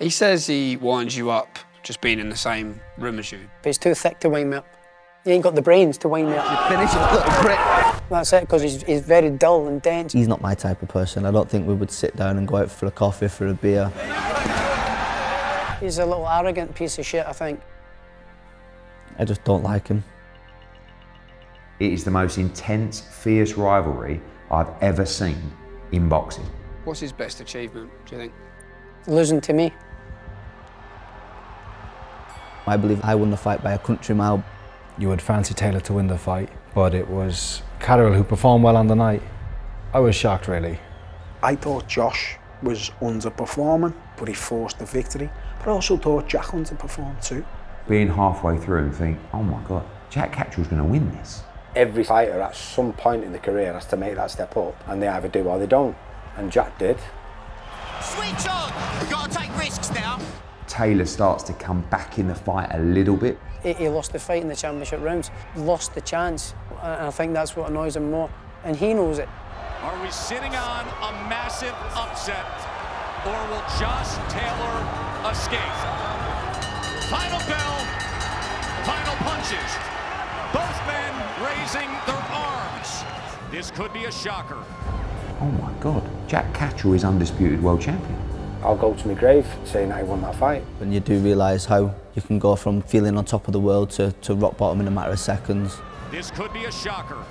He says he winds you up just being in the same room as you. But he's too thick to wind me up. He ain't got the brains to wind me up. You finish, you little prick. That's it, because he's very dull and dense. He's not my type of person. I don't think we would sit down and go out for a coffee, for a beer. He's a little arrogant piece of shit, I think. I just don't like him. It is the most intense, fierce rivalry I've ever seen in boxing. What's his best achievement, do you think? Losing to me. I believe I won the fight by a country mile. You would fancy Taylor to win the fight, but it was Catterall who performed well on the night. I was shocked, really. I thought Josh was underperforming, but he forced the victory. But I also thought Jack underperformed too. Being halfway through and think, oh my God, Jack Catterall's going to win this. Every fighter at some point in the career has to make that step up, and they either do or they don't. And Jack did. Switch on! You've got to take risks now. Taylor starts to come back in the fight a little bit. He lost the fight in the championship rounds, lost the chance, and I think that's what annoys him more, and he knows it. Are we sitting on a massive upset, or will Josh Taylor escape? Final bell, final punches. Both men raising their arms. This could be a shocker. Oh my God, Jack Catterall is undisputed world champion. I'll go to my grave saying I won that fight. When you do realise how you can go from feeling on top of the world to rock bottom in a matter of seconds. This could be a shocker. I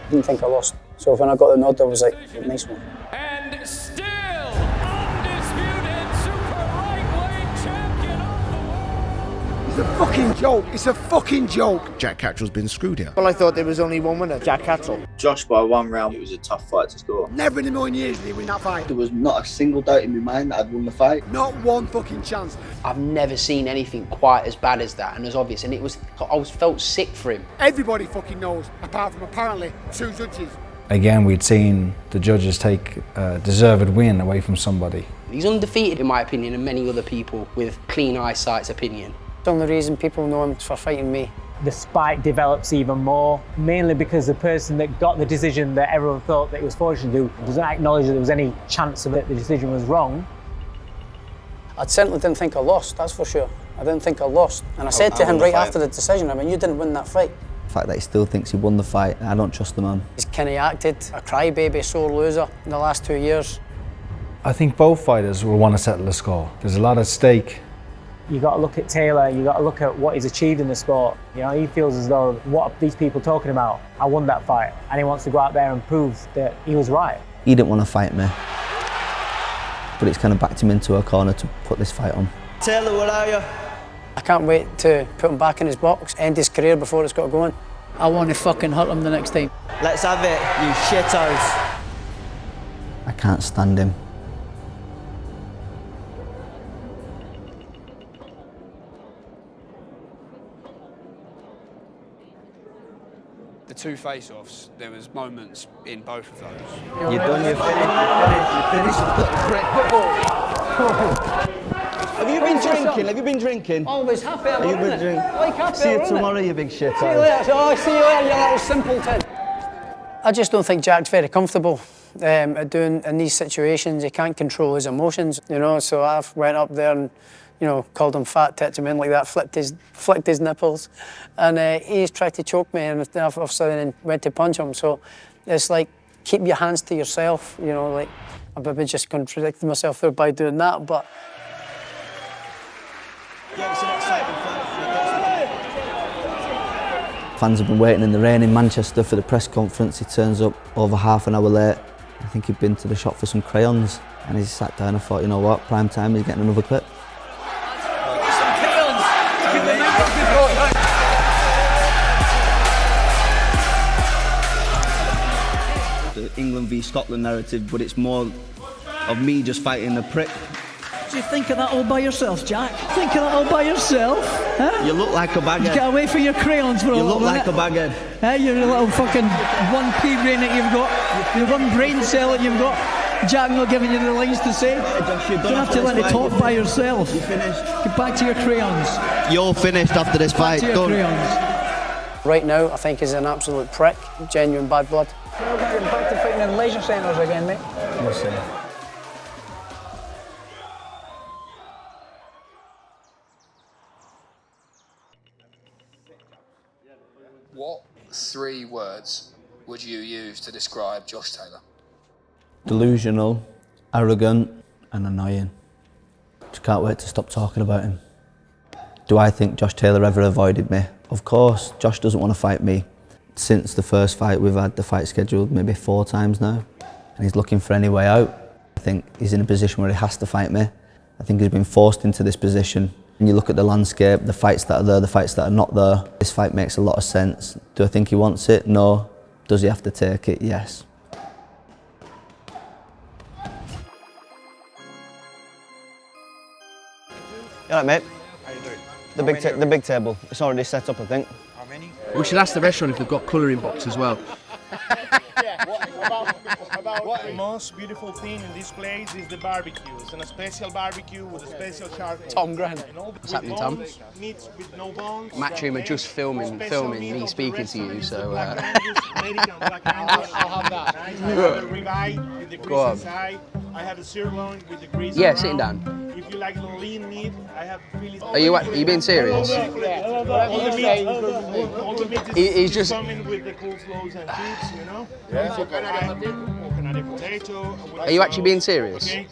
didn't think I lost. So when I got the nod, I was like, nice one. And still undisputed super lightweight champion of the world. It's a fucking joke. It's a fucking joke. Jack Catterall's been screwed here. Well, I thought there was only one winner, Jack Catterall. Josh by 1 round. It was a tough fight to score. Never in a million years did he win that fight. There was not a single doubt in my mind that I'd won the fight. Not one fucking chance. I've never seen anything quite as bad as that, and as obvious, and I felt sick for him. Everybody fucking knows, apart from apparently 2 judges. Again, we'd seen the judges take a deserved win away from somebody. He's undefeated, in my opinion, and many other people with clean eyesight's opinion. The only reason people know him is for fighting me. The spike develops even more, mainly because the person that got the decision that everyone thought that he was fortunate to do doesn't acknowledge that there was any chance of it, the decision was wrong. I certainly didn't think I lost, that's for sure. I didn't think I lost. And I said to him right after the decision, I mean, you didn't win that fight. The fact that he still thinks he won the fight, I don't trust the man. He's kind of acted a crybaby, sore loser in the last 2 years. I think both fighters will want to settle the score. There's a lot at stake. You got to look at Taylor, you got to look at what he's achieved in the sport. You know, he feels as though, what are these people talking about? I won that fight. And he wants to go out there and prove that he was right. He didn't want to fight me, but it's kind of backed him into a corner to put this fight on. Taylor, where are you? I can't wait to put him back in his box, end his career before it's got going. I want to fucking hurt him the next time. Let's have it, you shithouse. I can't stand him. The 2 face-offs, there was moments in both of those. You're done, you're finished, Have you been drinking? Have you been drinking? Always happy hour, Have you been drinking? Like happy See you hour, tomorrow, you big shit. See you later. Oh, see you later, you little simpleton. I just don't think Jack's very comfortable at doing in these situations. He can't control his emotions, you know, so I've went up there and, you know, called him fat, touched him in like that, flicked his nipples, and he's tried to choke me, and obviously then went to punch him. So it's like, keep your hands to yourself, you know, like, I've been just contradicting myself there by doing that, but. Fans have been waiting in the rain in Manchester for the press conference. He turns up over half an hour late. I think he'd been to the shop for some crayons, and he sat down and thought, you know what, prime time, he's getting another clip. The England v Scotland narrative, but it's more of me just fighting the prick. Do you think of that all by yourself, Jack? Think of that all by yourself? Huh? You look like a baghead. You get away from your crayons for a little You minute. look like a baghead. Hey, you're a little fucking 1 pea brain that you've got. Your 1 brain cell that you've got. Jack not giving you the lines to say. You don't have to let it talk by yourself. You finished. Get back to your crayons. You're finished after this fight. Back to your crayons. Right now, I think he's an absolute prick, genuine bad blood. You're back to fighting in leisure centres again, mate. We'll see. What 3 words would you use to describe Josh Taylor? Delusional, arrogant and annoying. Just can't wait to stop talking about him. Do I think Josh Taylor ever avoided me? Of course, Josh doesn't want to fight me. Since the first fight, we've had the fight scheduled maybe 4 times now, and he's looking for any way out. I think he's in a position where he has to fight me. I think he's been forced into this position. When you look at the landscape, the fights that are there, the fights that are not there, this fight makes a lot of sense. Do I think he wants it? No. Does he have to take it? Yes. You alright, mate? How you doing? The big table. It's already set up, I think. How many? We should ask the restaurant if they've got colouring books as well. The most beautiful thing in this place is the barbecue. It's a special barbecue with a special charcoal. Tom Grant. What's happening, Tom? Meats with no bones. Matchroom are just filming me speaking to you, so... I'll have that. I have a ribeye with the grease inside. I have a sirloin with the grease. Yeah, sitting down. If you like the lean meat, I have Philly. Are you being serious? All the meat is just coming with the coleslaws and chips, you know? Yeah. Coconut potato. Are you actually being serious? Okay.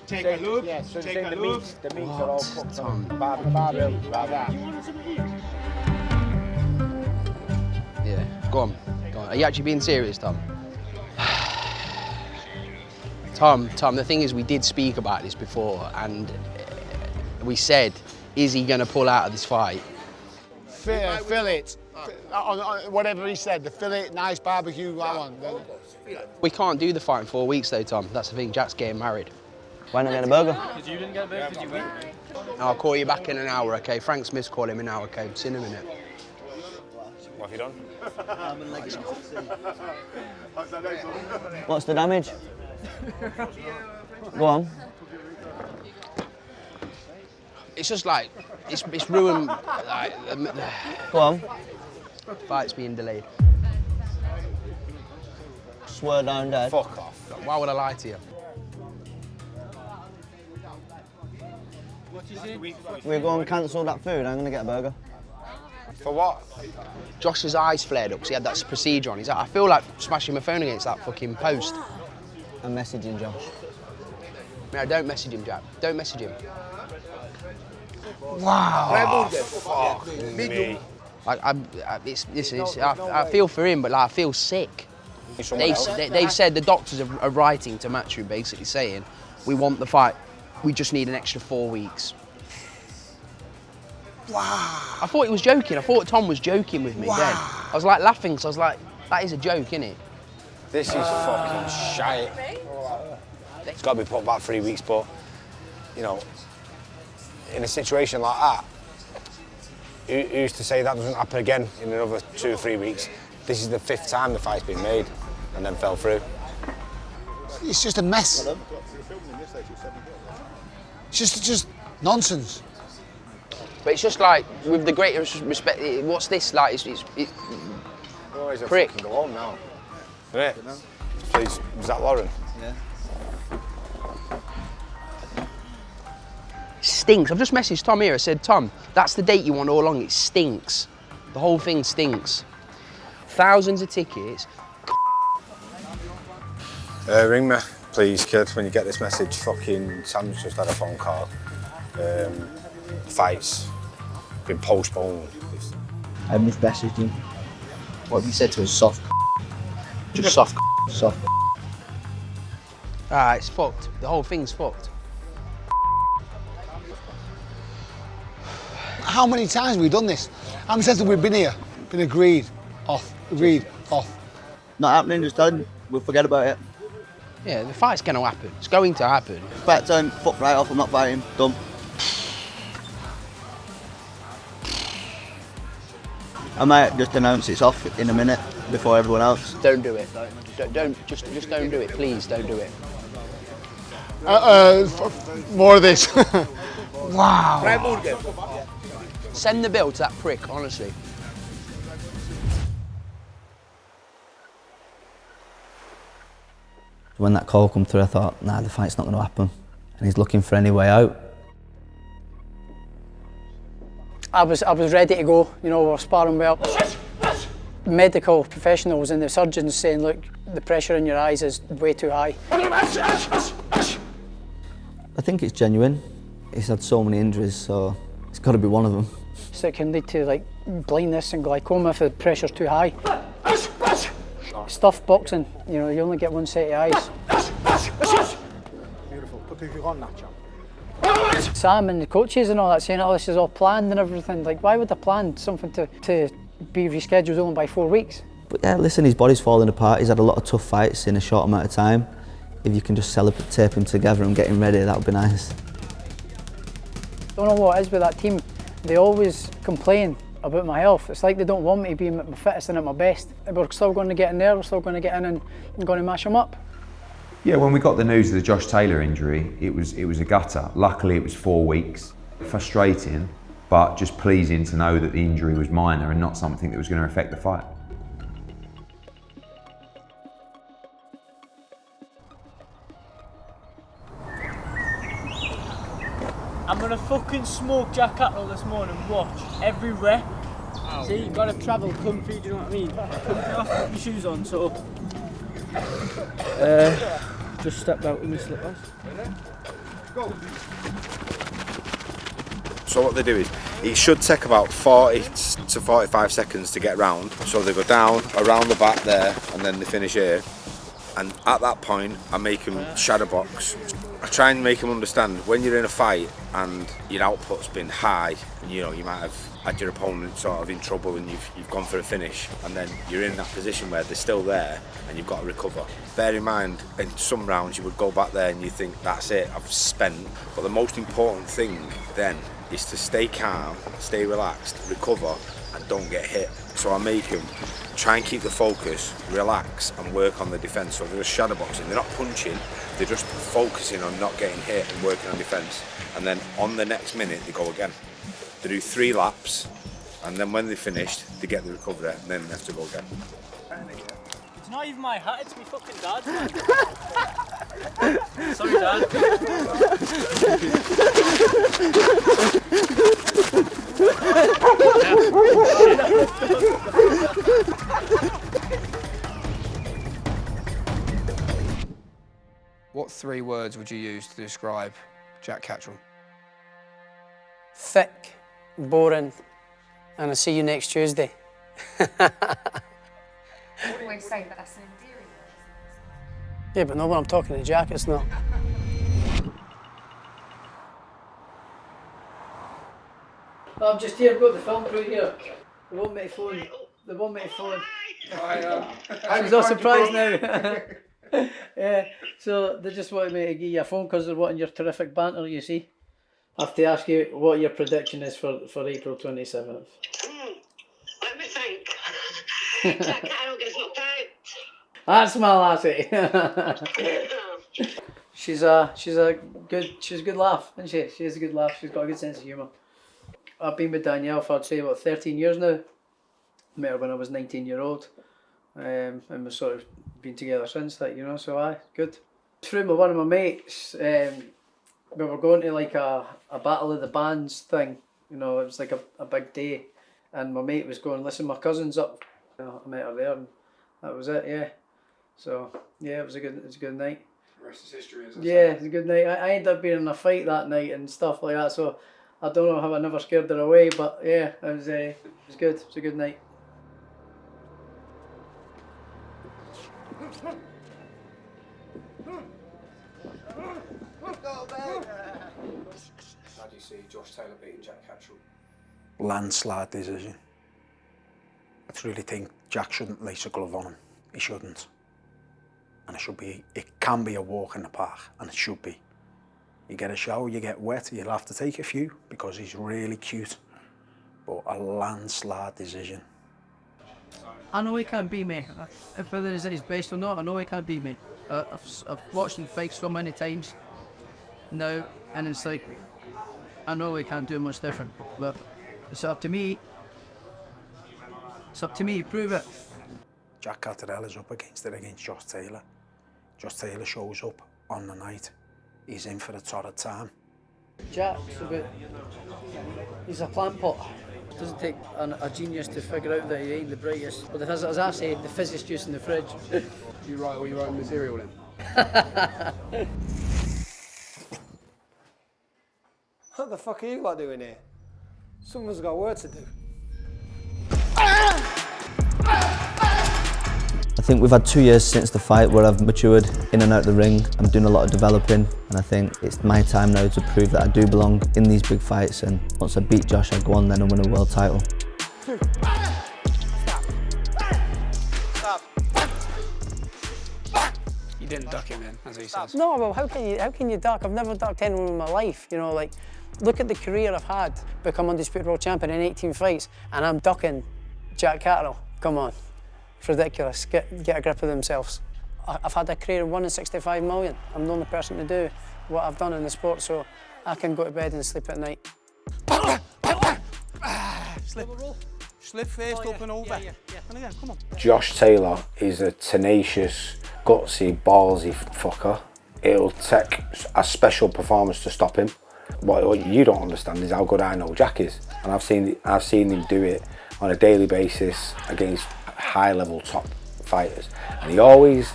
Take a look. Yeah, so take a look. The meats are all cooked on barbecue. Yeah, go on. Are you actually being serious, Tom? Tom, the thing is, we did speak about this before, and we said, is he going to pull out of this fight? Fillet. Whatever he said, the fillet, nice barbecue, that one. We can't do the fight in 4 weeks, though, Tom. That's the thing. Jack's getting married. Why not get a burger? Because you didn't get a burger, did you win? I'll call you back in an hour, okay? Frank Smith's calling him now, okay? See you in a minute. What have you done? What's the damage? Go on. It's just like, it's ruined, like... Go on. Fight's being delayed. Swear down dead. Fuck off. Why would I lie to you? We're going to cancel that food, I'm going to get a burger. For what? Josh's eyes flared up because he had that procedure on. He's like, I feel like smashing my phone against that fucking post. I'm messaging Josh. No, don't message him, Jack. Don't message him. Wow. Fuck me. Like, I feel for him, but like, I feel sick. They've said, the doctors are writing to Matchroom basically saying, we want the fight, we just need an extra 4 weeks. Wow. I thought he was joking. I thought Tom was joking with me then. I was like laughing because I was like, that is a joke, innit? This is fucking shite. It's got to be put back 3 weeks, but, you know, in a situation like that, who's to say that doesn't happen again in another 2 or 3 weeks? This is the 5th time the fight's been made and then fell through. It's just a mess. It's just nonsense. But it's just like, with the greatest respect, what's this like? It's prick. Go home now. Yeah. Please, was that Lauren? Yeah. Stinks. I've just messaged Tom here. I said, Tom, that's the date you want all along. It stinks. The whole thing stinks. Thousands of tickets. Ring me, please, kid, when you get this message. Fucking Sam's just had a phone call. Fight's been postponed. I messaged him. What have you said to us? Soft. Just soft. Soft. Ah, it's fucked. The whole thing's fucked. How many times have we done this? How many times have we been here? Been agreed, off, agreed, off. Not happening, just done. We'll forget about it. Yeah, the fight's going to happen. It's going to happen. Fight time, fuck right off, I'm not fighting. Done. I might just announce it's off in a minute before everyone else. Don't do it. Just don't do it. Please don't do it. More of this. Wow. Send the bill to that prick, honestly. When that call come through, I thought, nah, the fight's not going to happen. And he's looking for any way out. I was ready to go. You know, we were sparring well. Medical professionals and the surgeons saying, look, the pressure in your eyes is way too high. I think it's genuine. He's had so many injuries, so it's got to be one of them. So it can lead to like blindness and glaucoma if the pressure's too high. It's tough boxing, you know, you only get one set of eyes. Beautiful. Put the on that, champ. Sam and the coaches and all that saying, oh, this is all planned and everything. Like, why would they plan something to be rescheduled only by 4 weeks? But yeah, listen, his body's falling apart. He's had a lot of tough fights in a short amount of time. If you can just tape him together and get him ready, that would be nice. Don't know what it is with that team. They always complain about my health. It's like they don't want me to be at my fittest and at my best. We're still going to get in there, we're still going to get in and going to mash them up. Yeah, when we got the news of the Josh Taylor injury, it was a gutter. Luckily, it was 4 weeks. Frustrating, but just pleasing to know that the injury was minor and not something that was going to affect the fight. I'm gonna fucking smoke Jack Catterall this morning. Watch every rep. See, you gotta travel comfy. Do you know what I mean? Comfy off, put your shoes on. So, just stepped out with my slippers. So what they do is, it should take about 40 to 45 seconds to get round. So they go down, around the back there, and then they finish here. And at that point, I make them shadow box. I try and make them understand when you're in a fight and your output's been high, and you know, you might have had your opponent sort of in trouble and you've gone for a finish, and then you're in that position where they're still there and you've got to recover. Bear in mind, in some rounds you would go back there and you think, that's it, I've spent. But the most important thing then is to stay calm, stay relaxed, recover, and don't get hit. So I make them try and keep the focus, relax, and work on the defence. So they're just shadow boxing, they're not punching, they're just focusing on not getting hit and working on defence. And then on the next minute, they go again. They do 3 laps, and then when they're finished, they get the recovery, and then they have to go again. It's not even my hat, it's my fucking dad's, man. Sorry, Dad. What 3 words would you use to describe Jack Catterall? Thick, boring, and I'll see you next Tuesday. I always say that that's an endearing word. Yeah, but not when I'm talking to Jack, it's not. I'm just here, I've got the film crew here. They want me to phone. They want me to phone. She's not surprised now. Yeah, so they just wanted me to give you a phone because they're wanting your terrific banter, you see. I have to ask you what your prediction is for April 27th. Let me think. Jack Catterall gets knocked out. That's my lassie. she's a good laugh, isn't she? She has a good laugh. She's got a good sense of humour. I've been with Danielle for, I'd say, about 13 years now. Met her when I was 19-year-old, and we've sort of been together since that, you know, so aye, good. Through one of my mates, we were going to like a battle of the bands thing, you know, it was like a big day, and my mate was going, listen, my cousin's up. I met her there, and that was it, yeah. So, yeah, it was a good night. The rest is history, isn't it? Yeah, it was a good night. I ended up being in a fight that night and stuff like that, so I don't know how I never scared her away, but yeah, it was good. It was a good night. How do you see Josh Taylor beating Jack Catterall? Landslide decision. I really think Jack shouldn't lace a glove on him. He shouldn't. And it can be a walk in the park, and it should be. You get a shower, you get wet, you'll have to take a few because he's really cute. But a landslide decision. I know he can't beat me. If whether it's his best or not, I know he can't beat me. I've watched him fight so many times now, and it's like, I know he can't do much different, but it's up to me. It's up to me to prove it. Jack Catterall is up against Josh Taylor. Josh Taylor shows up on the night. He's in for a torrid time. Jack's he's a plant pot. It doesn't take a genius to figure out that he ain't the brightest. But as I say, the fizzest juice in the fridge. You write all your own material then? What the fuck are you lot doing here? Someone's got work to do. I think we've had 2 years since the fight where I've matured in and out the ring. I'm doing a lot of developing, and I think it's my time now to prove that I do belong in these big fights, and once I beat Josh, I go on then and win a world title. You didn't duck him in, as he says. No, well, how can you duck? I've never ducked anyone in my life, you know, like, look at the career I've had, become undisputed world champion in 18 fights, and I'm ducking Jack Catterall. Come on, it's ridiculous. Get a grip of themselves. I've had a career of 1 in 65 million. I'm the only person to do what I've done in the sport, so I can go to bed and sleep at night. Slip first, up and over. And again, come on. Josh Taylor is a tenacious, gutsy, ballsy fucker. It'll take a special performance to stop him. What you don't understand is how good I know Jack is, and I've seen him do it on a daily basis against high-level top fighters, and he always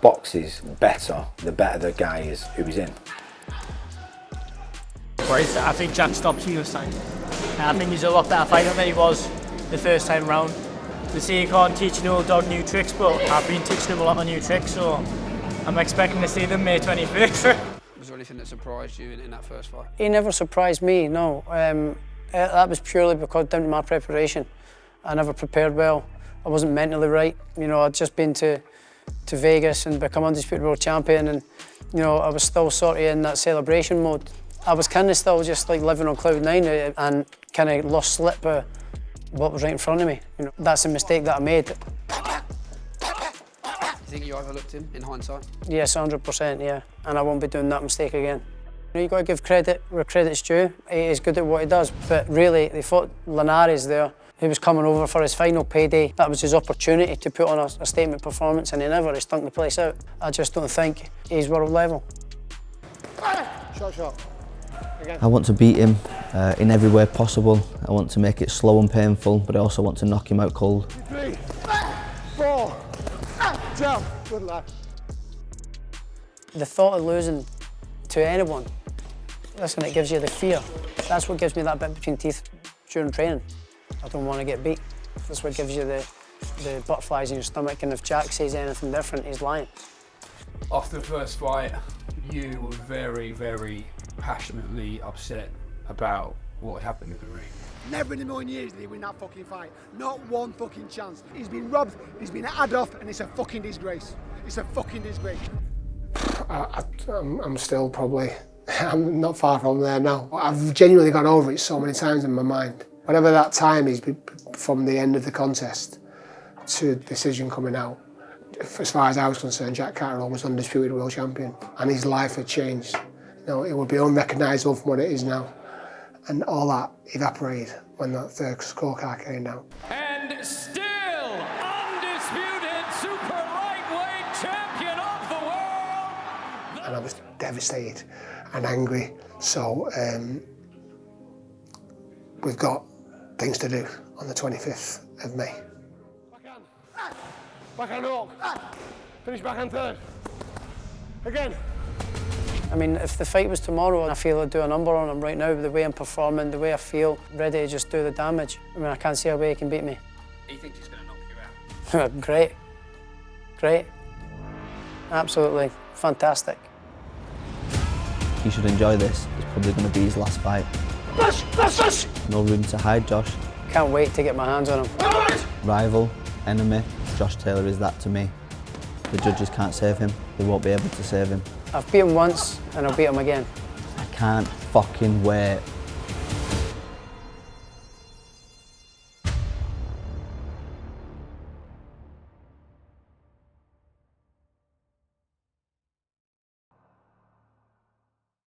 boxes better the better the guy is who he's in. I think Jack stopped you this time. I think he's a lot better fighter than he was the first time round. They say you can't teach an old dog new tricks, but I've been teaching him a lot of new tricks, so I'm expecting to see them May 25th. Was there anything that surprised you in that first fight? He never surprised me, no. That was purely because down to my preparation. I never prepared well. I wasn't mentally right. You know, I'd just been to Vegas and become undisputed world champion, and you know, I was still sort of in that celebration mode. I was kind of still just like living on cloud nine and kind of lost slip of what was right in front of me. You know, that's a mistake that I made. Do you think you overlooked him in hindsight? Yes, 100%, yeah. And I won't be doing that mistake again. You know, you've got to give credit where credit's due. He is good at what he does, but really, they fought Linares there. He was coming over for his final payday. That was his opportunity to put on a statement performance, and he never. He stunk the place out. I just don't think he's world level. Shot. Again. I want to beat him in every way possible. I want to make it slow and painful, but I also want to knock him out cold. 3, 4, down. Good lad. The thought of losing to anyone, listen, it gives you the fear. That's what gives me that bit between teeth during training. I don't want to get beat. That's what gives you the butterflies in your stomach, and if Jack says anything different, he's lying. After the first fight, you were very, very passionately upset about what happened in the ring. Never in a million years did he win that fucking fight. Not one fucking chance. He's been robbed, he's been had off, and it's a fucking disgrace. It's a fucking disgrace. I'm still probably, I'm not far from there now. I've genuinely gone over it so many times in my mind. Whatever that time is from the end of the contest to the decision coming out, as far as I was concerned, Jack Catterall was undisputed world champion, and his life had changed. You know, it would be unrecognisable from what it is now, and all that evaporated when that third scorecard came down. And still undisputed super lightweight champion of the world. And I was devastated and angry. So we've got things to do on the 25th of May. Backhand hook. Finish backhand third. Again. I mean, if the fight was tomorrow, I feel I'd do a number on him right now, the way I'm performing, the way I feel, ready to just do the damage. I mean, I can't see a way he can beat me. He thinks he's going to knock you out. Great. Absolutely fantastic. He should enjoy this. It's probably going to be his last fight. No room to hide, Josh. Can't wait to get my hands on him. Rival, enemy, Josh Taylor is that to me. The judges can't save him. They won't be able to save him. I've beat him once and I'll beat him again. I can't fucking wait